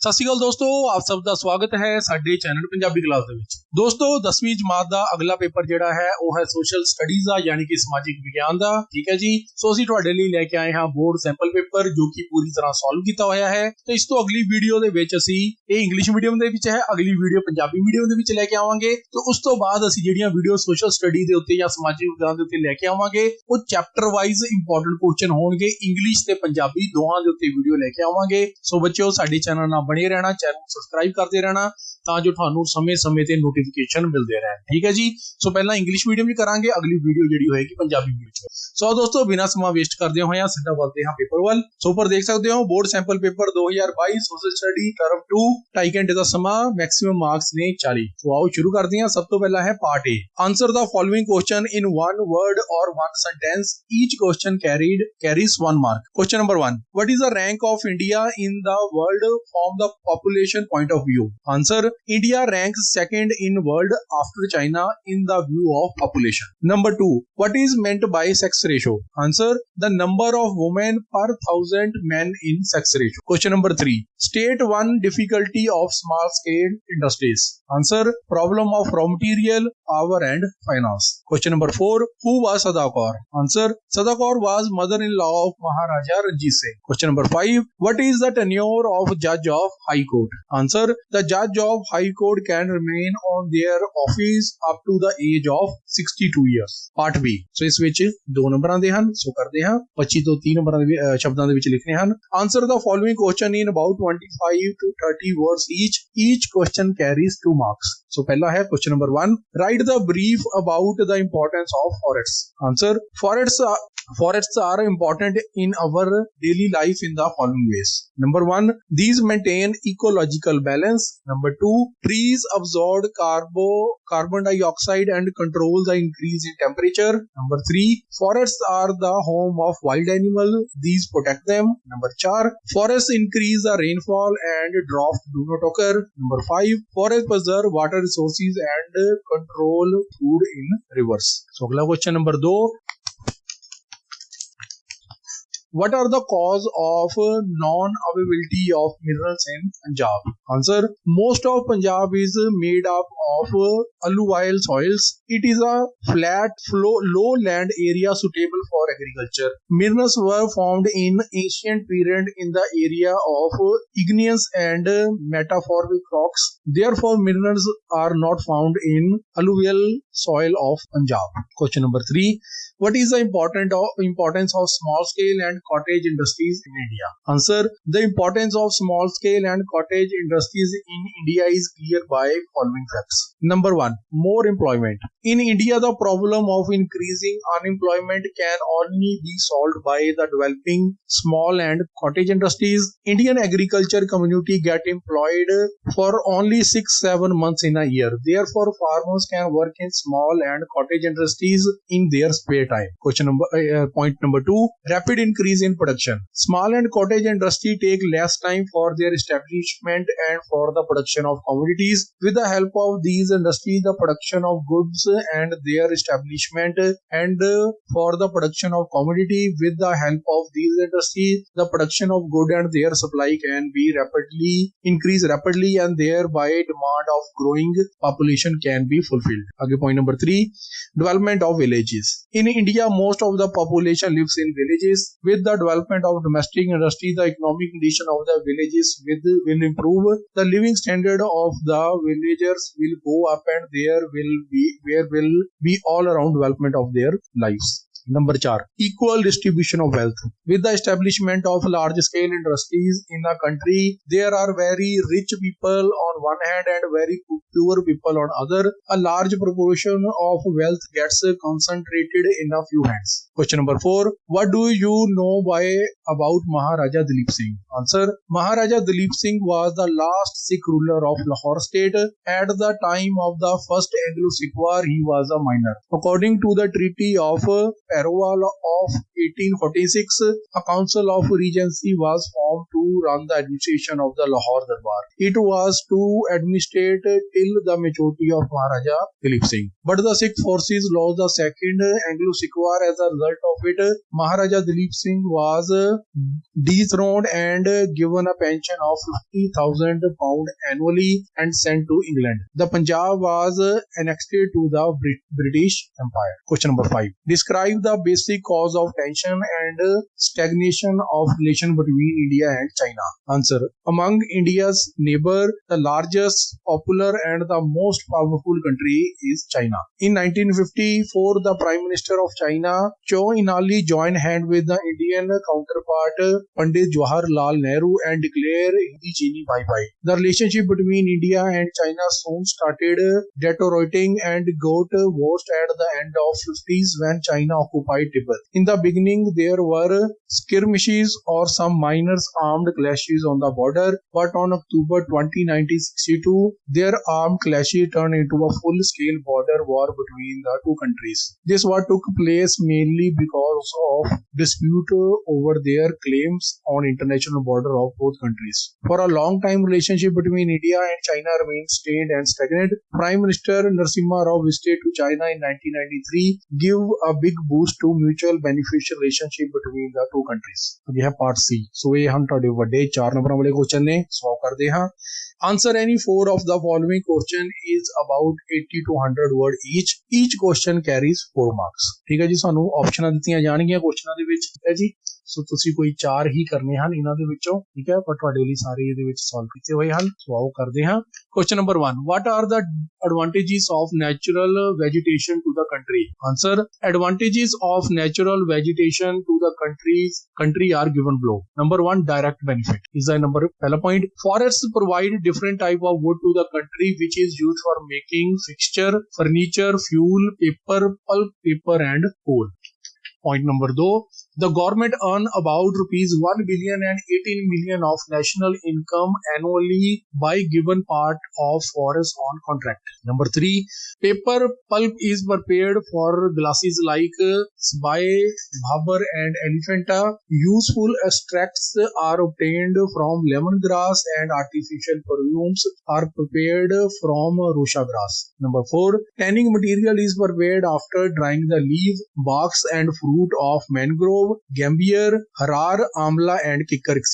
ਸਤਿ ਸ਼੍ਰੀ ਅਕਾਲ ਦੋਸਤੋ, ਆਪ ਸਭ ਦਾ ਸਵਾਗਤ ਹੈ ਸਾਡੇ ਚੈਨਲ ਪੰਜਾਬੀ ਕਲਾਸ ਦੇ ਵਿੱਚ। ਦੋਸਤੋ 10ਵੀਂ ਜਮਾਤ ਦਾ ਅਗਲਾ ਪੇਪਰ ਜਿਹੜਾ ਹੈ ਉਹ ਹੈ ਸੋਸ਼ਲ ਸਟੱਡੀਜ਼ ਦਾ, ਯਾਨੀ ਕਿ ਸਮਾਜਿਕ ਵਿਗਿਆਨ ਦਾ। ਠੀਕ ਹੈ ਜੀ, ਸੋ ਅਸੀਂ ਤੁਹਾਡੇ ਲਈ ਲੈ ਕੇ ਆਏ ਹਾਂ ਬੋਰਡ ਸੈਂਪਲ ਪੇਪਰ ਜੋ ਕਿ ਪੂਰੀ ਤਰ੍ਹਾਂ ਸੋਲਵ ਕੀਤਾ ਹੋਇਆ ਹੈ। ਤੇ ਇਸ ਤੋਂ ਅਗਲੀ ਵੀਡੀਓ ਦੇ ਵਿੱਚ ਅਸੀਂ ਇਹ ਇੰਗਲਿਸ਼ ਮੀਡੀਅਮ ਦੇ ਵਿੱਚ ਹੈ, ਅਗਲੀ ਵੀਡੀਓ ਪੰਜਾਬੀ ਮੀਡੀਅਮ ਦੇ ਵਿੱਚ ਲੈ ਕੇ ਆਵਾਂਗੇ। ਤੇ ਉਸ ਤੋਂ ਬਾਅਦ ਅਸੀਂ ਜਿਹੜੀਆਂ ਵੀਡੀਓ ਸੋਸ਼ਲ ਸਟੱਡੀ ਦੇ ਉੱਤੇ ਜਾਂ ਸਮਾਜਿਕ ਵਿਗਿਆਨ ਦੇ ਉੱਤੇ ਲੈ ਕੇ ਆਵਾਂਗੇ ਉਹ ਚੈਪਟਰ ਵਾਈਜ਼ ਇੰਪੋਰਟੈਂਟ ਕੁਐਸਚਨ ਹੋਣਗੇ, ਇੰਗਲਿਸ਼ ਤੇ ਪੰਜਾਬੀ ਦੋਹਾਂ ਦੇ ਉੱਤੇ ਵੀਡੀਓ ਲੈ ਕੇ ਆਵਾਂਗੇ। ਸੋ ਬੱਚਿਓ ਸਾਡੇ ਚੈਨਲ ਨਾਲ ਬਣੇ ਰਹਿਣਾ, ਚੈਨਲ ਨੂੰ ਸਬਸਕ੍ਰਾइब ਕਰਦੇ ਰਹਿਣਾ ਤਾਂ ਜੋ ਤੁਹਾਨੂੰ ਸਮੇਂ-ਸਮੇਂ ਤੇ ਨੋਟੀਫਿਕੇਸ਼ਨ ਮਿਲਦੇ ਰਹਿਣ। ਠੀਕ ਹੈ ਜੀ, ਸੋ ਪਹਿਲਾਂ ਇੰਗਲਿਸ਼ ਮੀਡੀਅਮ ਵੀ ਕਰਾਂਗੇ, ਅਗਲੀ ਵੀਡੀਓ ਜਿਹੜੀ ਹੋਏਗੀ ਪੰਜਾਬੀ ਮੀਡੀਅਮ ਚ। ਸੋ ਦੋਸਤੋ ਬਿਨਾਂ ਸਮਾਂ ਵੇਸਟ ਕਰਦੇ ਹੋਏ ਸਿੱਧਾ ਵੱਧਦੇ ਹਾਂ ਪੇਪਰ ਵੱਲ। ਸੋ ਉੱਪਰ ਦੇਖ ਸਕਦੇ ਹੋ board sample paper 2022 social study term 2, 2.5 ਘੰਟੇ ਦਾ ਸਮਾਂ, ਮੈਕਸਿਮਮ ਮਾਰਕਸ ਨੇ 40। ਸੋ ਆਓ ਸ਼ੁਰੂ ਕਰਦੇ ਹਾਂ। ਸਭ ਤੋਂ ਪਹਿਲਾਂ ਹੈ part A। Answer the following question in one word or one sentence. Each question carries 1 mark. Question number 1. What is the rank of India in the world from the population point of view? Answer. India ranks second in world after China in the view of population. Number 2. What is meant by sex ratio? Answer. The number of women per 1,000 men in sex ratio. Question number 3. State one difficulty of small scale industries. Answer. Problem of raw material, power and finance. Question number 4. Who was Sadakar? Answer. Sadakar was mother-in-law of Maharaja Ranjit Singh. Question number 5. What is the tenure of judge of High Court? Answer. The judge of High Court can remain on their office up to the age of 62 years. Part B. So ਇਸ ਵਿੱਚ 2 ਨੰਬਰਾਂ ਦੇ ਹਨ। ਸੋ ਕਰਦੇ ਹਾਂ 25 ਤੋਂ 30 ਨੰਬਰਾਂ ਦੇ ਸ਼ਬਦਾਂ ਦੇ ਵਿੱਚ ਲਿਖਣੇ ਹਨ। Answer the following question in about 25 to 30 words each. Each question carries 2 marks. So ਪਹਿਲਾ ਹੈ question number 1. Write the brief about the importance of forests. Answer. Forests are important in our daily life in the following ways. Number 1. These maintain ecological balance. Number 2. Trees absorb carbon dioxide and control the increase in temperature. Number 3. Forests are the home of wild animals. These protect them. Number 4. Forests increase the rainfall and drought do not occur. Number 5. Forests preserve water resources and control food in rivers. So अगला question number 2. What are the cause of non-availability of minerals in Punjab? Answer. Most of Punjab is made up of alluvial soils. It is a flat, lowland area suitable for agriculture. Minerals were formed in ancient period in the area of igneous and metamorphic rocks. Therefore, minerals are not found in alluvial soil of Punjab. Question number 3. What is the importance of small scale and cottage industries in India? Answer. The importance of small scale and cottage industries in India is clear by following facts. Number 1. More employment. In India, the problem of increasing unemployment can only be solved by the developing small and cottage industries. Indian agriculture community get employed for only 6-7 months in a year. Therefore, farmers can work in small and cottage industries in their spare time. Point number 2. Rapid increase in production. Small and cottage industry take less time for their establishment and for the production of commodities. With the help of these industries, the production of goods and their establishment and for the production of commodity, with the help of these industries, the production of good and their supply can be increase rapidly and thereby demand of growing population can be fulfilled. Okay, point number 3. Development of villages. In India, most of the population lives in villages. With the development of domestic industry, the economic condition of the villages will improve. The living standard of the villagers will go up and there will be all around development of their lives. Number 4. Equal distribution of wealth. With the establishment of large-scale industries in a country, there are very rich people on one hand and very poor people on other. A large proportion of wealth gets concentrated in a few hands. Question number 4. What do you know about Maharaja Dalip Singh? Answer. Maharaja Dalip Singh was the last Sikh ruler of Lahore state. At the time of the first Anglo-Sikh War, he was a minor. According to the Treaty of Parwal of 1846, a council of regency was formed to run the administration of the Lahore Darbar. It was to administrate till the maturity of Maharaja Dilip Singh. But the Sikh forces lost the second Anglo-Sikh War. As a result of it, Maharaja Dilip Singh was dethroned and given a pension of £50,000 annually and sent to England. The Punjab was annexed to the British Empire. Question number 5. Describe the basic cause of tension and stagnation of relation between India and China. Answer. Among India's neighbor, the largest, popular and the most powerful country is China. In 1954, the Prime Minister of China, Chow Inali, joined hand with the Indian counterpart Pandit Jawaharlal Nehru and declared Hindi Chini Bye Bye. The relationship between India and China soon started deteriorating and got worse at the end of 50s when China occupied Tibet. In the beginning, there were skirmishes or some minor armed clashes on the border, but on October 20, 1962, their armed clashes turned into a full-scale border war between the two countries. This war took place mainly because of dispute over their claims on international border of both countries. For a long time, relationship between India and China remained strained and stagnant. Prime Minister Narasimha Rao visited to China in 1993, give a big boost to mutual beneficial relationship between the two countries. अब यह part सी. सो ये हम ਤੁਹਾਡੇ ਵੱਡੇ 4 ਨੰਬਰਾਂ ਵਾਲੇ question ਨੇ solve ਕਰਦੇ ਹਾਂ. Answer any 4 of the following question is about 80 to 100 word each. Each question carries 4 marks. ਠੀਕ ਹੈ ਜੀ, ਸਾਨੂੰ ਆਪਸ਼ਨਾਂ ਦਿੱਤੀਆਂ ਜਾਣਗੀਆਂ ਕੁਐਸਚਨਾਂ ਦੇ ਵਿੱਚ. ਠੀਕ ਹੈ ਜੀ, ਸੋ ਤੁਸੀਂ ਕੋਈ 4 ਹੀ ਕਰਨੇ ਹਨ ਇਹਨਾਂ ਦੇ ਵਿੱਚੋਂ. ਠੀਕ ਹੈ, ਪਰ ਤੁਹਾਡੇ ਲਈ ਸਾਰੇ ਇਹਦੇ ਵਿੱਚ ਸੋਲਵ ਕੀਤੇ ਹੋਏ ਹਨ. ਸੋ ਆਓ ਕਰਦੇ ਹਾਂ. Question number 1. What are the advantages of natural vegetation to the country? Answer. Advantages of natural vegetation to the country are given below. Number 1, direct benefit is the number pehla point. Forests provide different type of wood to the country which is used for making fixture, furniture, fuel, paper, pulp, paper and coal. Point number 2. The government earn about rupees 1 billion and 18 million of national income annually by given part of forest on contract. Number 3. Paper pulp is prepared for glasses like by Bhabur and Elephanta. Useful extracts are obtained from lemongrass and artificial perfumes are prepared from rusha grass. Number 4. Tanning material is prepared after drying the leaf, barks and fruit of mangrove, gambier, harar, amla and kikkar, etc.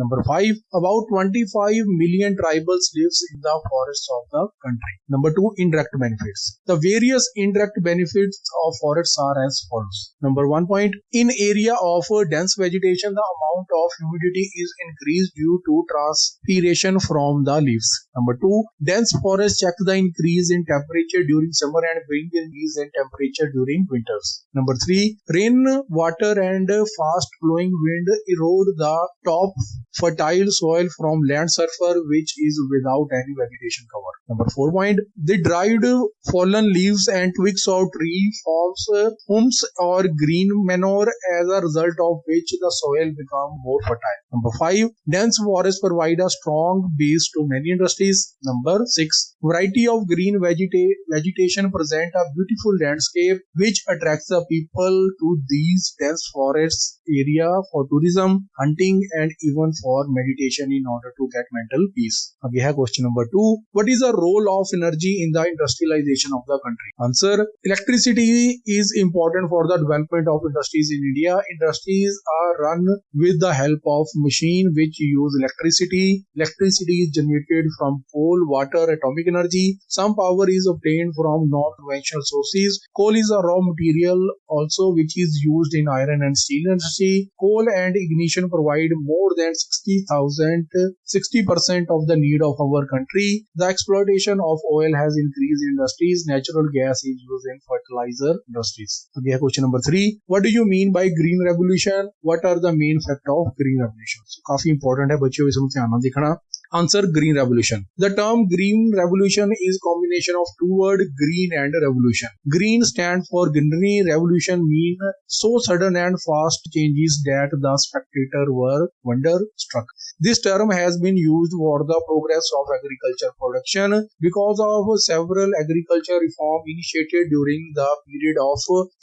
Number 5. About 25 million tribals lives in the forests of the country. Number 2. Indirect benefits. The various indirect benefits of forests are as follows. Number 1 point. In area of dense vegetation, the amount of humidity is increased due to transpiration from the leaves. Number 2. Dense forests check the increase in temperature during summer and bring increase in temperature during winters. Number 3. Rain, water and fast flowing wind erode the top fertile soil from land surface which is without any vegetation cover. Number 4 point. The dried fallen leaves and twigs of tree forms humus or green manure as a result of which the soil becomes more fertile. Number 5. Dense forests provide a strong base to many industries. Number 6. Variety of green vegetation present a beautiful landscape which attracts the people to these dense forests area for tourism, hunting and even for meditation in order to get mental peace. अब यह question number 2. What is the role of energy in the industrialization of the country? Answer. Electricity is important for the development of industries in India. Industries are run with the help of machine which use electricity. Electricity is generated from coal, water, atomic energy. Some power is obtained from non-conventional sources. Coal is a raw material also which is used in iron and steel industry. Coal and ignition provide more than 60% of the need of our country. The exploitation of oil has increased in industries. Natural gas is used in fertilizer industries. Okay, question number 3. What do you mean by green revolution? What are the main factors of green revolution? So, काफी important है बच्चों, इसमें ध्यान देखना. Answer. Green revolution. The term green revolution is combination of two words green and revolution. Green stand for greenery. Revolution mean so sudden and fast changes that the spectator were wonderstruck. This term has been used for the progress of agriculture production because of several agriculture reform initiated during the period of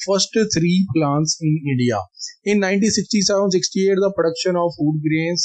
first 3 plants in India. In 1967-68, the production of food grains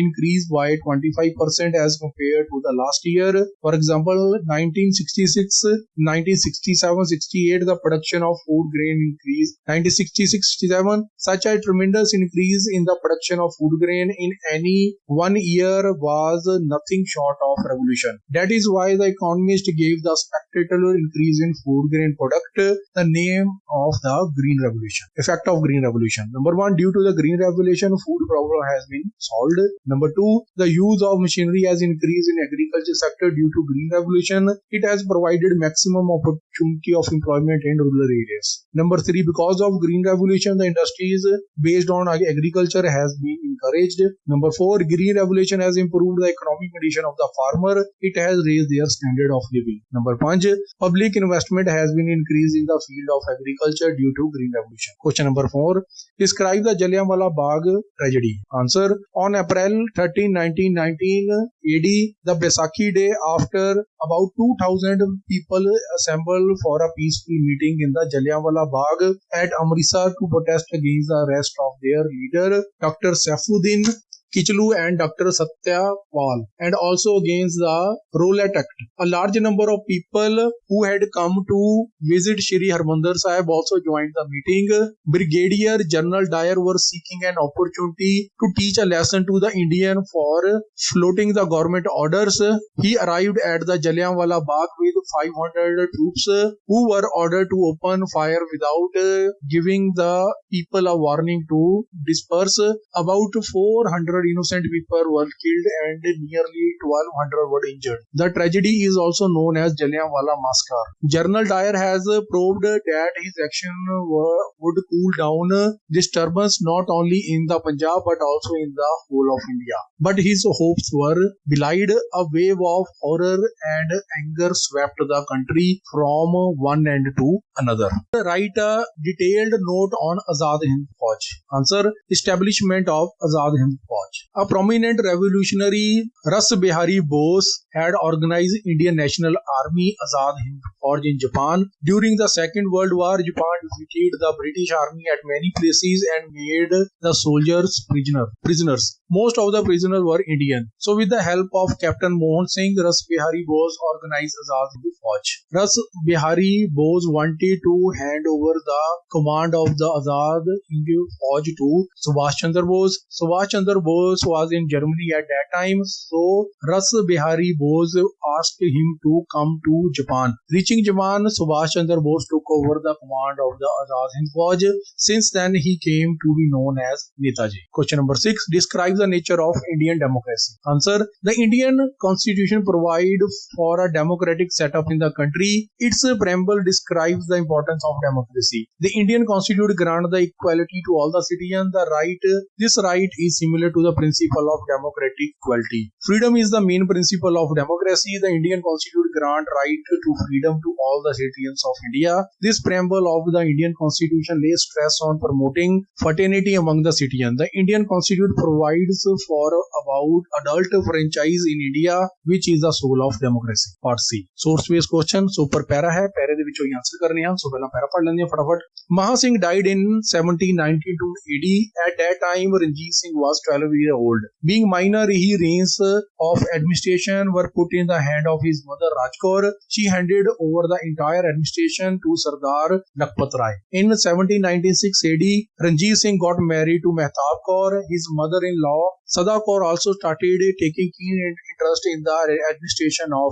increased by 25% as compared to the last year. For example, 1967-68, the production of food grain increased. 1966-67, such a tremendous increase in the production of food grain in any one year was nothing short of revolution. That is why the economist gave the spectacular increase in food grain product the name of the Green Revolution. Effect of Green Revolution. Number 1, due to the Green Revolution, food problem has been solved. Number 2, the use of machinery has increased in agriculture sector due to Green Revolution. It has provided maximum opportunity of employment in rural areas. Number 3, because of Green Revolution, the industries based on agriculture has been encouraged. Number 4, Green Revolution has improved the economic condition of the farmer. It has raised their standard of living. Number 5, public investment has been increased in the field of agriculture due to Green Revolution. Question number 4, describe the Jallianwala Bagh tragedy. Answer, on April 13, 1919 AD, the Baisakhi day, after about 2,000 people assembled for a peaceful meeting in the Jallianwala Bagh at Amritsar to protest against the arrest of their leader, Dr. Saifuddin Kichlu and Dr. Satya Pal, and also against the Rowlatt Act. A large number of people who had come to visit Shri Harmandir Sahib also joined the meeting. Brigadier General Dyer was seeking an opportunity to teach a lesson to the Indian for floating the government orders. He arrived at the Jallianwala Bagh with 500 troops who were ordered to open fire without giving the people a warning to disperse. About 400 innocent people were killed and nearly 1,200 were injured. The tragedy is also known as Jallianwala Massacre. General Dyer has proved that his action would cool down disturbance not only in the Punjab but also in the whole of India. But his hopes were belied. A wave of horror and anger swept the country from one end to another. Write a detailed note on Azad Hind Fauj. Answer, establishment of Azad Hind Fauj. A prominent revolutionary, Ras Behari Bose, had organized Indian National Army Azad Hind Fauj in Japan. During the Second World War, Japan defeated the British Army at many places and made the soldiers prisoners. Most of the prisoners were Indian. So with the help of Captain Mohan Singh, Ras Behari Bose organized Azad Hind Fauj. Ras Behari Bose wanted to hand over the command of the Azad Hind Fauj to Subhash Chandra Bose. Subhash Chandra Bose was in Germany at that time, so Ras Behari Bose asked him to come to Japan. Reaching Japan, Subhash Chandra Bose took over the command of the Azad Hind Fauj. Since then, he came to be known as Netaji. Question number 6. Describe the nature of Indian democracy. Answer. The Indian Constitution provides for a democratic setup in the country. Its preamble describes the importance of democracy. The Indian Constitution grants the equality to all the citizens. This right is similar to the principle of democratic equality. Freedom is the main principle of democracy. The Indian Constitution grants right to freedom to all the citizens of India. This preamble of the Indian Constitution lays stress on promoting fraternity among the citizens. The Indian Constitution provides for about adult franchise in India, which is the soul of democracy. Part C. Source based question. So per para है, पैरे दे विचों answer करने हैं. So पहला para पढ़ लेंगे फटाफट. Maha Singh died in 1792 AD. At that time, Ranjit Singh was 12 years old. Being minor, his reins of administration were put in the hand of his mother Rajkaur. She handed over the entire administration to Sardar Lakpat Rai. In 1796 AD, Ranjit Singh got married to Mehtab Kaur. His mother-in-law Sada Kaur also started taking keen interest in the administration of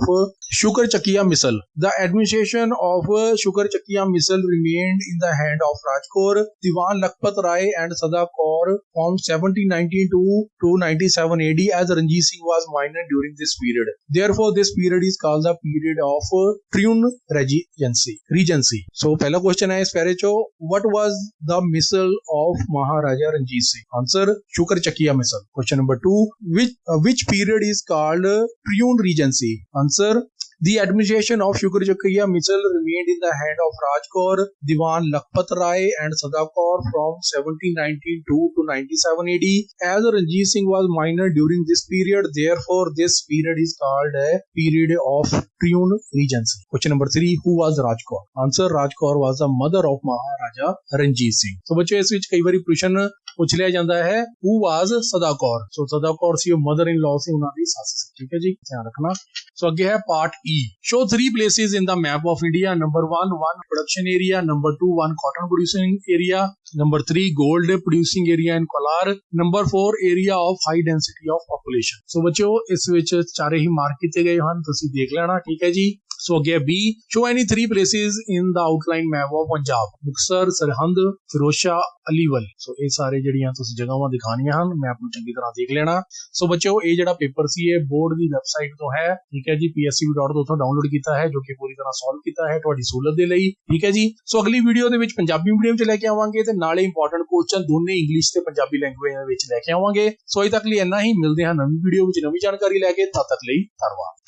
Shukar Chakia Misl. The administration of Shukar Chakia Misl remained in the hand of Rajkaur. Diwan Lakpat Rai and Sada Kaur from 1792 to 97 AD as Ranjit Singh was minor during this period. Therefore, this period is called the period of Triune Regency. So, पहला question है इस पैरे चो, what was the misl of Maharaja Ranjit Singh? Answer, Shukar Chakia misl. Question number 2, which period is called Triune Regency? Answer, The administration of Shukar Misl remained in the hand of Rajkaur, Diwan Lakhpat Rai and Sadakaur from 1792 to 97 AD. As Ranjit Singh was minor during this period, therefore this period is called a period of Triune Regency. Question number 3, who was Rajkaur? Answer, Rajkaur was the mother of Maharaja Ranjit Singh. So बच्चों इस विच कई बारी प्रश्न पूछ लिया जाता है, who was Sadakaur? So Sadakaur सी मदर इन लॉ सी उन्हां दी सस सी, ठीक है जी, ध्यान रखना। So अगे है part E. Show 3 places in the map of India. Number 1 production area, number 2 cotton producing area, number 3 gold producing area in Kolar, number 4 area of high density of population. So बच्चों इस विच चारे ही mark किए गए हैं, तुसीं देख लेना, ठीक है जी। So अगे B, show any 3 places in the outline map of Punjab. Muktsar, Sirhind, Firozshah, अलीवल. So ये सारे ਜਿਹੜੀਆਂ ਤੁਸੀਂ ਜਗ੍ਹਾਵਾਂ ਦਿਖਾਣੀਆਂ ਹਨ, ਮੈਪ ਨੂੰ ਚੰਗੀ ਤਰ੍ਹਾਂ ਦੇਖ ਲੈਣਾ। ਸੋ ਬੱਚਿਓ ਇਹ ਜਿਹੜਾ ਪੇਪਰ ਸੀ ਇਹ ਬੋਰਡ ਦੀ ਵੈਬਸਾਈਟ ਤੋਂ ਹੈ, ਠੀਕ ਹੈ ਜੀ, PSEB.in ਤੋਂ ਡਾਊਨਲੋਡ ਕੀਤਾ ਹੈ, ਜੋ ਕਿ ਪੂਰੀ ਤਰ੍ਹਾਂ ਸੋਲਵ ਕੀਤਾ ਹੈ ਤੁਹਾਡੀ ਸਹੂਲਤ ਦੇ ਲਈ, ਠੀਕ ਹੈ ਜੀ। ਸੋ ਅਗਲੀ ਵੀਡੀਓ ਦੇ ਵਿੱਚ ਪੰਜਾਬੀ ਮੀਡੀਅਮ 'ਚ ਲੈ ਕੇ ਆਵਾਂਗੇ ਤੇ ਨਾਲੇ ਇੰਪੋਰਟੈਂਟ ਕੁਐਸਚਨ ਦੋਨੇ ਇੰਗਲਿਸ਼ ਤੇ ਪੰਜਾਬੀ ਲੈਂਗੁਏਜ ਦੇ ਵਿੱਚ ਲੈ ਕੇ ਆਵਾਂਗੇ। ਸੋ ਅਜੇ ਤੱਕ ਲਈ ਇੰਨਾ ਹੀ, ਮਿਲਦੇ ਹਾਂ ਨਵੀਂ ਵੀਡੀਓ ਵਿੱਚ ਨਵੀਂ ਜਾਣਕਾਰੀ ਲੈ ਕੇ, ਤਦ ਤੱਕ ਲਈ ਧੰਨਵਾਦ।